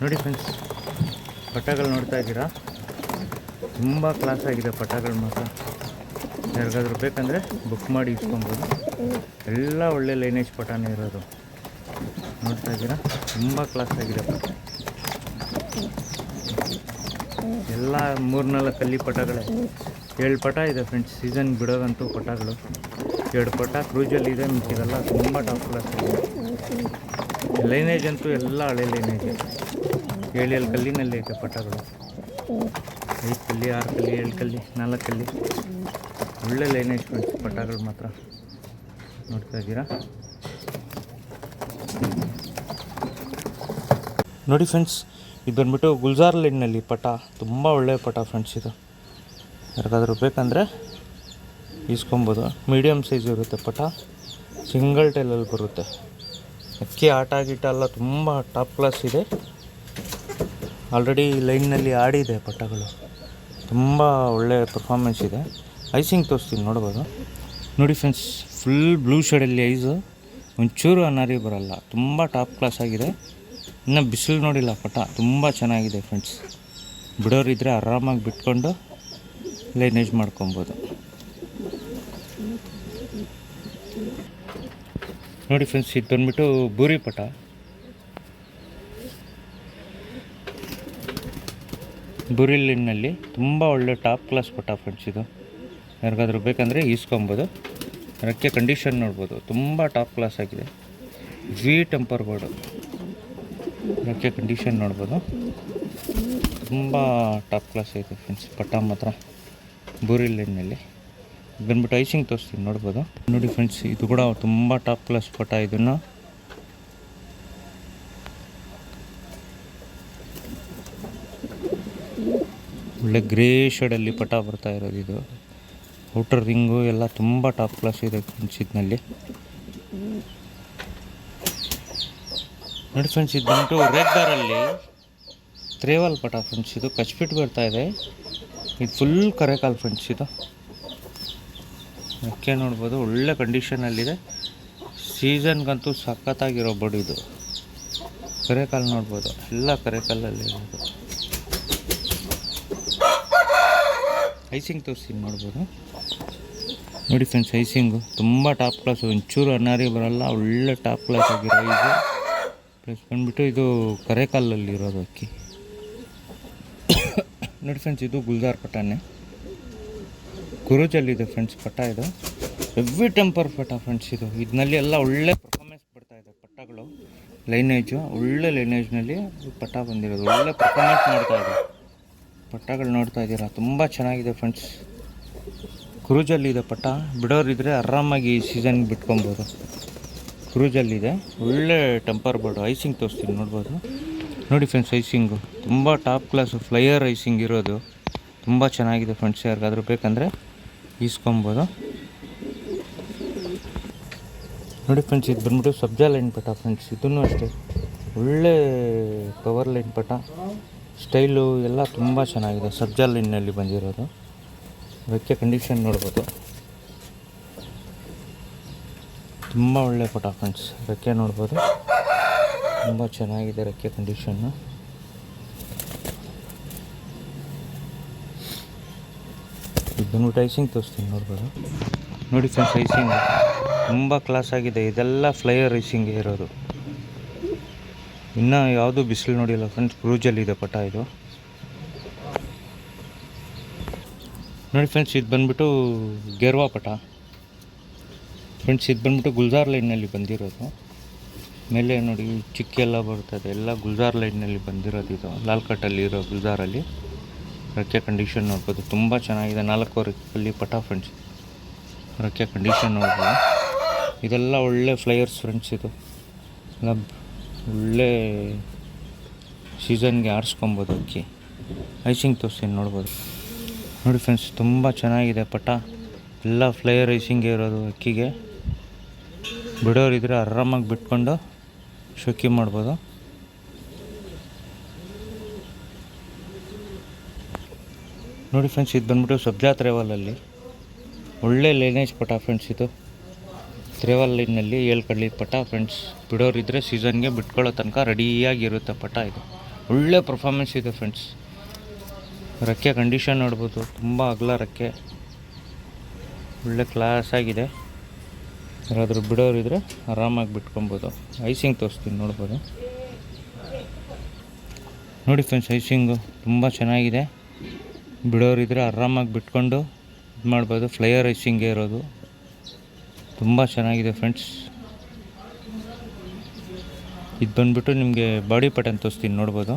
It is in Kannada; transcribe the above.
ನೋಡಿ ಫ್ರೆಂಡ್ಸ್, ಪಟಾಗಳು ನೋಡ್ತಾ ಇದ್ದೀರಾ, ತುಂಬ ಕ್ಲಾಸ್ ಆಗಿದೆ ಪಟಾಗಳು ಮಾತ್ರ. ಯಾರಿಗಾದ್ರೂ ಬೇಕಂದರೆ ಬುಕ್ ಮಾಡಿ ಇಸ್ಕೊಬೋದು. ಎಲ್ಲ ಒಳ್ಳೆ ಲೈನೇಜ್ ಪಟಾನೇ ಇರೋದು. ನೋಡ್ತಾ ಇದ್ದೀರಾ, ತುಂಬ ಕ್ಲಾಸ್ ಆಗಿದೆ ಪಟ. ಎಲ್ಲ 3-4 ಕಲ್ಲಿ ಪಟಗಳೇ. 7 ಪಟ ಇದೆ ಫ್ರೆಂಡ್ಸ್. ಸೀಸನ್ ಬಿಡೋದಂತೂ ಪಟಗಳು 2 ಪಟ ಕ್ರೂಜಲ್ಲಿ ಇದೆ. ಮಿಕ್ಕಿದೆಲ್ಲ ತುಂಬ ಟಾಪ್ ಕ್ಲಾಸ್ ಇದೆ. ಲೈನೇಜ್ ಅಂತೂ ಎಲ್ಲ ಹಳೆ ಲೈನೇಜ್. 7 ಕಲ್ಲಿನಲ್ಲಿ ಐತೆ ಪಟಗಳು. 5 ಕಲ್ಲಿ, 6 ಕಲ್ಲಿ, 7 ಕಲ್ಲಿ, 4 ಕಲ್ಲಿ, ಒಳ್ಳೆ ಲೈನೇಜ್ ಫ್ರೆಂಡ್ಸ್ ಪಟಗಳು ಮಾತ್ರ. ನೋಡ್ತಾ ಇದ್ದೀರಾ ನೋಡಿ ಫ್ರೆಂಡ್ಸ್, ಇದು ಬಂದ್ಬಿಟ್ಟು ಗುಲ್ಜಾರ್ ಲೈನ್ನಲ್ಲಿ ಪಟ. ತುಂಬ ಒಳ್ಳೆಯ ಪಟ ಫ್ರೆಂಡ್ಸ್. ಇದು ಯಾರಿಗಾದ್ರೂ ಬೇಕಂದರೆ ಇಸ್ಕೊಬೋದು. ಮೀಡಿಯಮ್ ಸೈಜ್ ಇರುತ್ತೆ ಪಟ, ಸಿಂಗಲ್ ಟೈಲಲ್ಲಿ ಬರುತ್ತೆ. ಅಕ್ಕಿ ಆಟ ಗೀಟ ಎಲ್ಲ ತುಂಬ ಟಾಪ್ ಕ್ಲಾಸ್ ಇದೆ. ಆಲ್ರೆಡಿ ಲೈನ್ನಲ್ಲಿ ಆಡಿದೆ ಪಟಗಳು. ತುಂಬ ಒಳ್ಳೆಯ ಪರ್ಫಾರ್ಮೆನ್ಸ್ ಇದೆ. ಐಸಿಂಗ್ ತೋರಿಸ್ತೀನಿ, ನೋಡ್ಬೋದು. ನೋಡಿ ಫ್ರೆಂಡ್ಸ್, ಫುಲ್ ಬ್ಲೂ ಶೇಡಲ್ಲಿ ಐಸು, ಒಂಚೂರು ಅನಾರಿ ಬರಲ್ಲ. ತುಂಬ ಟಾಪ್ ಕ್ಲಾಸ್ ಆಗಿದೆ. ಇನ್ನು ಬಿಸಿಲು ನೋಡಿಲ್ಲ ಪಟ, ತುಂಬ ಚೆನ್ನಾಗಿದೆ ಫ್ರೆಂಡ್ಸ್. ಬಿಡೋರಿದ್ದರೆ ಆರಾಮಾಗಿ ಬಿಟ್ಕೊಂಡು ಲೈನೇಜ್ ಮಾಡ್ಕೊಬೋದು. ನೋಡಿ ಫ್ರೆಂಡ್ಸ್, ಇದು ಬಂದ್ಬಿಟ್ಟು ಬೂರಿ ಪಟ. ಬೂರಿ ಲೈನ್ನಲ್ಲಿ ತುಂಬ ಒಳ್ಳೆ ಟಾಪ್ ಕ್ಲಾಸ್ ಪಟ ಫ್ರೆಂಡ್ಸ್. ಇದು ಯಾರಿಗಾದ್ರೂ ಬೇಕಂದರೆ ಈಸ್ಕೊಬೋದು. ರೆಕ್ಕೆ ಕಂಡೀಷನ್ ನೋಡ್ಬೋದು, ತುಂಬ ಟಾಪ್ ಕ್ಲಾಸ್ ಆಗಿದೆ. ವಿ ಟೆಂಪರ್ ಬೋರ್ಡು. ರೆಕ್ಕೆ ಕಂಡೀಷನ್ ನೋಡ್ಬೋದು, ತುಂಬ ಟಾಪ್ ಕ್ಲಾಸ್ ಐತೆ ಫ್ರೆಂಡ್ಸ್ ಪಟ ಮಾತ್ರ. ಬೂರಿ ಲೈನ್ನಲ್ಲಿ ಬಂದ್ಬಿಟ್ಟು ಐಸಿಂಗ್ ತೋರಿಸ್ತೀನಿ, ನೋಡ್ಬೋದು. ನೋಡಿ ಫ್ರೆಂಡ್ಸ್, ಇದು ಕೂಡ ತುಂಬ ಟಾಪ್ ಕ್ಲಾಸ್ ಪಟ. ಇದನ್ನು ಒಳ್ಳೆ ಗ್ರೇ ಶೇಡಲ್ಲಿ ಪಟ ಬರ್ತಾ ಇರೋದು. ಇದು ಔಟರ್ ರಿಂಗು ಎಲ್ಲ ತುಂಬ ಟಾಪ್ ಕ್ಲಾಸ್ ಇದೆ ಫ್ರೆಂಡ್ಸ್ ಇದರಲ್ಲಿ. ನೋಡಿ ಫ್ರೆಂಡ್ಸ್, ಇದು ಬಂದ್ಬಿಟ್ಟು ರೇಗ್ದಾರಲ್ಲಿ ತ್ರೇವಲ್ ಪಟ ಫ್ರೆಂಡ್ಸ್. ಇದು ಕಚ್ಬಿಟ್ಟು ಬರ್ತಾ ಇದೆ. ಇದು ಫುಲ್ ಕರೆಕಾಲ್ ಫ್ರೆಂಡ್ಸ್. ಇದು ರೆಕ್ಕೆ ನೋಡ್ಬೋದು, ಒಳ್ಳೆ ಕಂಡೀಷನಲ್ಲಿದೆ. ಸೀಸನ್ಗಂತೂ ಸಖತ್ತಾಗಿರೋ ಬೋರ್ಡ್ ಇದು. ಕರೆಕಾಲು ನೋಡ್ಬೋದು, ಎಲ್ಲ ಕರೆಕಾಲಲ್ಲಿ ಇರೋದು. ಐಸಿಂಗ್ ತೋರಿಸ್ತೀನಿ, ನೋಡ್ಬೋದು. ನೋಡಿ ಫ್ರೆಂಡ್ಸ್, ಐಸಿಂಗು ತುಂಬ ಟಾಪ್ ಕ್ಲಾಸು, ಒಂಚೂರು ಅನಾರಿ ಬರಲ್ಲ. ಒಳ್ಳೆ ಟಾಪ್ ಕ್ಲಾಸ್ ಆಗಿರೋ ಇದು. ಪ್ಲಸ್ ಬಂದ್ಬಿಟ್ಟು ಇದು ಕರೆಕಾಲಲ್ಲಿ ಇರೋದು ಅಕ್ಕಿ. ನೋಡಿ ಫ್ರೆಂಡ್ಸ್, ಇದು ಗುಲ್ಜಾರ್ ಪಟಾನೆ. ಗುರುಜಲ್ಲಿದೆ ಫ್ರೆಂಡ್ಸ್ ಪಟ. ಇದು ಹೆವಿ ಟೆಂಪರ್ ಪಟ ಫ್ರೆಂಡ್ಸ್. ಇದರಲ್ಲಿ ಎಲ್ಲ ಒಳ್ಳೆ ಪರ್ಫಾರ್ಮೆನ್ಸ್ ಬರ್ತಾಯಿದೆ ಪಟಗಳು. ಲೈನೇಜು ಒಳ್ಳೆ ಲೈನೇಜ್ನಲ್ಲಿ ಪಟ ಬಂದಿರೋದು. ಒಳ್ಳೆ ಪರ್ಫಾರ್ಮೆನ್ಸ್ ಮಾಡ್ತಾಯಿದೆ ಪಟಗಳು. ನೋಡ್ತಾ ಇದ್ದೀರಾ, ತುಂಬ ಚೆನ್ನಾಗಿದೆ ಫ್ರೆಂಡ್ಸ್. ಕ್ರೂಜಲ್ಲಿದೆ ಪಟ. ಬಿಡೋರಿದ್ದರೆ ಆರಾಮಾಗಿ ಈ ಸೀಸನ್ಗೆ ಬಿಟ್ಕೊಬೋದು. ಕ್ರೂಜಲ್ಲಿದೆ, ಒಳ್ಳೆ ಟೆಂಪರ್ ಬೋರ್ಡು. ಐಸಿಂಗ್ ತೋರಿಸ್ತೀನಿ, ನೋಡ್ಬೋದು. ನೋಡಿ ಫ್ರೆಂಡ್ಸ್, ಐಸಿಂಗು ತುಂಬ ಟಾಪ್ ಕ್ಲಾಸು, ಫ್ಲೈಯರ್ ಐಸಿಂಗ್ ಇರೋದು. ತುಂಬ ಚೆನ್ನಾಗಿದೆ ಫ್ರೆಂಡ್ಸ್. ಯಾರಿಗಾದ್ರೂ ಬೇಕಂದರೆ ಈಸ್ಕೊಬೋದು. ನೋಡಿ ಫ್ರೆಂಡ್ಸ್, ಇದು ಬಂದ್ಬಿಟ್ಟು ಸಬ್ಜಾ ಲೈನ್ ಪಟ ಫ್ರೆಂಡ್ಸ್. ಇದನ್ನು ಅಷ್ಟೇ ಒಳ್ಳೆ ಪವರ್ ಲೈನ್ ಪಟ. ಸ್ಟೈಲು ಎಲ್ಲ ತುಂಬ ಚೆನ್ನಾಗಿದೆ. ಸಬ್ಜಾ ಲೈನ್ನಲ್ಲಿ ಬಂದಿರೋದು. ರೆಕ್ಕೆ ಕಂಡೀಷನ್ ನೋಡ್ಬೋದು, ತುಂಬ ಒಳ್ಳೆ ಪಟ ಫ್ರೆಂಡ್ಸ್. ರೆಕ್ಕೆ ನೋಡ್ಬೋದು, ತುಂಬ ಚೆನ್ನಾಗಿದೆ ರೆಕ್ಕೆ ಕಂಡೀಷನ್ನು. ಇದು ಬಂದ್ಬಿಟ್ಟು ಐಸಿಂಗ್ ತೋರಿಸ್ತೀನಿ, ನೋಡ್ಬೋದು. ನೋಡಿ ಫ್ರೆಂಡ್ಸ್, ಐಸಿಂಗ್ ತುಂಬ ಕ್ಲಾಸ್ ಆಗಿದೆ. ಇದೆಲ್ಲ ಫ್ಲೈಯರ್ ಐಸಿಂಗ್ ಇರೋದು. ಇನ್ನೂ ಯಾವುದೂ ಬಿಸಿಲು ನೋಡಿಲ್ಲ ಫ್ರೆಂಡ್ಸ್. ಕ್ರೂಜಲ್ಲಿದೆ ಪಟ ಇದು. ನೋಡಿ ಫ್ರೆಂಡ್ಸ್, ಇದು ಬಂದ್ಬಿಟ್ಟು ಗೆರ್ವಾ ಪಟ ಫ್ರೆಂಡ್ಸ್. ಇದು ಬಂದ್ಬಿಟ್ಟು ಗುಲ್ಜಾರ್ ಲೈನ್ನಲ್ಲಿ ಬಂದಿರೋದು. ಮೇಲೆ ನೋಡಿ ಚಿಕ್ಕೆಲ್ಲ ಬರ್ತದೆ, ಎಲ್ಲ ಗುಲ್ಜಾರ್ ಲೈನ್ನಲ್ಲಿ ಬಂದಿರೋದು. ಇದು ಲಾಲ್ ಕಟ್ಟಲ್ಲಿ ಇರೋ ಗುಲ್ಜಾರಲ್ಲಿ. ರೆಕ್ಕೆ ಕಂಡೀಷನ್ ನೋಡ್ಬೋದು, ತುಂಬ ಚೆನ್ನಾಗಿದೆ. 4 ರೆಕ್ಕೆಯಲ್ಲಿ ಪಟ ಫ್ರೆಂಡ್ಸ್. ರೆಕ್ಕೆ ಕಂಡೀಷನ್ ನೋಡ್ಬೋದು. ಇದೆಲ್ಲ ಒಳ್ಳೆ ಫ್ಲೈಯರ್ಸ್ ಫ್ರೆಂಡ್ಸ್. ಇದು ಎಲ್ಲ ಒಳ್ಳೆ ಸೀಸನ್ಗೆ ಆರಿಸ್ಕೊಬೋದು ಅಕ್ಕಿ. ಐಸಿಂಗ್ ತೋರಿಸ್ತೀನಿ, ನೋಡ್ಬೋದು. ನೋಡಿ ಫ್ರೆಂಡ್ಸ್, ತುಂಬ ಚೆನ್ನಾಗಿದೆ ಪಟ. ಎಲ್ಲ ಫ್ಲೈಯರ್ ಐಸಿಂಗೇ ಇರೋದು ಅಕ್ಕಿಗೆ. ಬಿಡೋರಿದ್ರೆ ಆರಾಮಾಗಿ ಬಿಟ್ಕೊಂಡು ಶೋಕಿ ಮಾಡ್ಬೋದು. ನೋಡಿ ಫ್ರೆಂಡ್ಸ್, ಇದು ಬಂದ್ಬಿಟ್ಟು ಸಬ್ಜಾ ತ್ರೇವಲಲ್ಲಿ ಒಳ್ಳೆ ಲೈನೇಜ್ ಪಟ ಫ್ರೆಂಡ್ಸ್. ಇದು ತ್ರೇವಲ್ ಲೈನಲ್ಲಿ 7 ಕಡ್ಲಿ ಪಟ ಫ್ರೆಂಡ್ಸ್. ಬಿಡೋರಿದ್ದರೆ ಸೀಸನ್ಗೆ ಬಿಟ್ಕೊಳ್ಳೋ ತನಕ ರೆಡಿಯಾಗಿರುತ್ತೆ ಪಟ ಇದು. ಒಳ್ಳೆ ಪರ್ಫಾರ್ಮೆನ್ಸ್ ಇದೆ ಫ್ರೆಂಡ್ಸ್. ರೆಕ್ಕೆ ಕಂಡೀಷನ್ ನೋಡ್ಬೋದು, ತುಂಬ ಅಗಲ ರೆಕ್ಕೆ, ಒಳ್ಳೆ ಕ್ಲಾಸ್ ಆಗಿದೆ. ಯಾರಾದರೂ ಬಿಡೋರಿದ್ರೆ ಆರಾಮಾಗಿ ಬಿಟ್ಕೊಬೋದು. ಐಸಿಂಗ್ ತೋರಿಸ್ತೀನಿ ನೋಡ್ಬೋದು. ನೋಡಿ ಫ್ರೆಂಡ್ಸ್, ಐಸಿಂಗು ತುಂಬ ಚೆನ್ನಾಗಿದೆ. ಬಿಡೋರಿದ್ರೆ ಆರಾಮಾಗಿ ಬಿಟ್ಕೊಂಡು ಇದು ಮಾಡ್ಬೋದು. ಫ್ಲೈಯರ್ ಐಸಿಂಗೇ ಇರೋದು, ತುಂಬ ಚೆನ್ನಾಗಿದೆ ಫ್ರೆಂಡ್ಸ್. ಇದು ಬಂದುಬಿಟ್ಟು ನಿಮಗೆ ಬಾಡಿ ಪ್ಯಾಟರ್ನ್ ತೋರಿಸ್ತೀನಿ ನೋಡ್ಬೋದು.